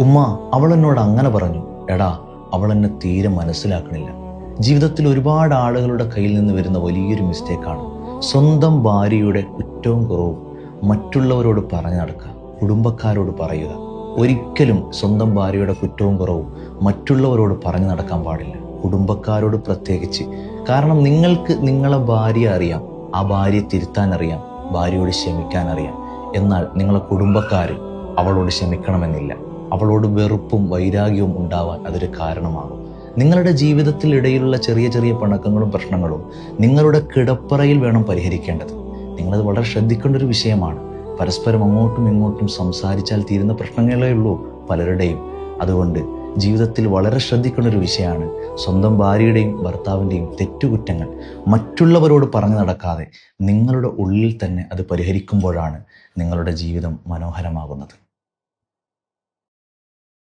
ഉമ്മ അവൾ എന്നോട് അങ്ങനെ പറഞ്ഞു. എടാ, അവൾ എന്നെ തീരെ മനസ്സിലാക്കണില്ല. ജീവിതത്തിൽ ഒരുപാട് ആളുകളുടെ കയ്യിൽ നിന്ന് വരുന്ന വലിയൊരു മിസ്റ്റേക്കാണ് സ്വന്തം ഭാര്യയുടെ കുറ്റവും കുറവും മറ്റുള്ളവരോട് പറഞ്ഞു നടക്കുക, കുടുംബക്കാരോട് പറയുക. ഒരിക്കലും സ്വന്തം ഭാര്യയുടെ കുറ്റവും കുറവും മറ്റുള്ളവരോട് പറഞ്ഞു നടക്കാൻ പാടില്ല, കുടുംബക്കാരോട് പ്രത്യേകിച്ച്. കാരണം നിങ്ങൾക്ക് നിങ്ങളെ ഭാര്യ അറിയാം, ആ ഭാര്യയെ തിരുത്താൻ അറിയാം, ഭാര്യയോട് ക്ഷമിക്കാൻ അറിയാം. എന്നാൽ നിങ്ങളെ കുടുംബക്കാർ അവളോട് ക്ഷമിക്കണമെന്നില്ല. അവളോട് വെറുപ്പും വൈരാഗ്യവും ഉണ്ടാവാൻ അതൊരു കാരണമാകും. നിങ്ങളുടെ ജീവിതത്തിൽ ഇടയിലുള്ള ചെറിയ ചെറിയ പിണക്കങ്ങളും പ്രശ്നങ്ങളും നിങ്ങളുടെ കിടപ്പറയിൽ വേണം പരിഹരിക്കേണ്ടത്. നിങ്ങളത് വളരെ ശ്രദ്ധിക്കേണ്ട ഒരു വിഷയമാണ്. പരസ്പരം അങ്ങോട്ടും ഇങ്ങോട്ടും സംസാരിച്ചാൽ തീരുന്ന പ്രശ്നങ്ങളേ ഉള്ളൂ പലരുടെയും. അതുകൊണ്ട് ജീവിതത്തിൽ വളരെ ശ്രദ്ധിക്കേണ്ട ഒരു വിഷയമാണ് സ്വന്തം ഭാര്യയുടെയും ഭർത്താവിൻ്റെയും തെറ്റുകുറ്റങ്ങൾ മറ്റുള്ളവരോട് പറഞ്ഞു നടക്കാതെ നിങ്ങളുടെ ഉള്ളിൽ തന്നെ അത് പരിഹരിക്കുമ്പോഴാണ് നിങ്ങളുടെ ജീവിതം മനോഹരമാകുന്നത്.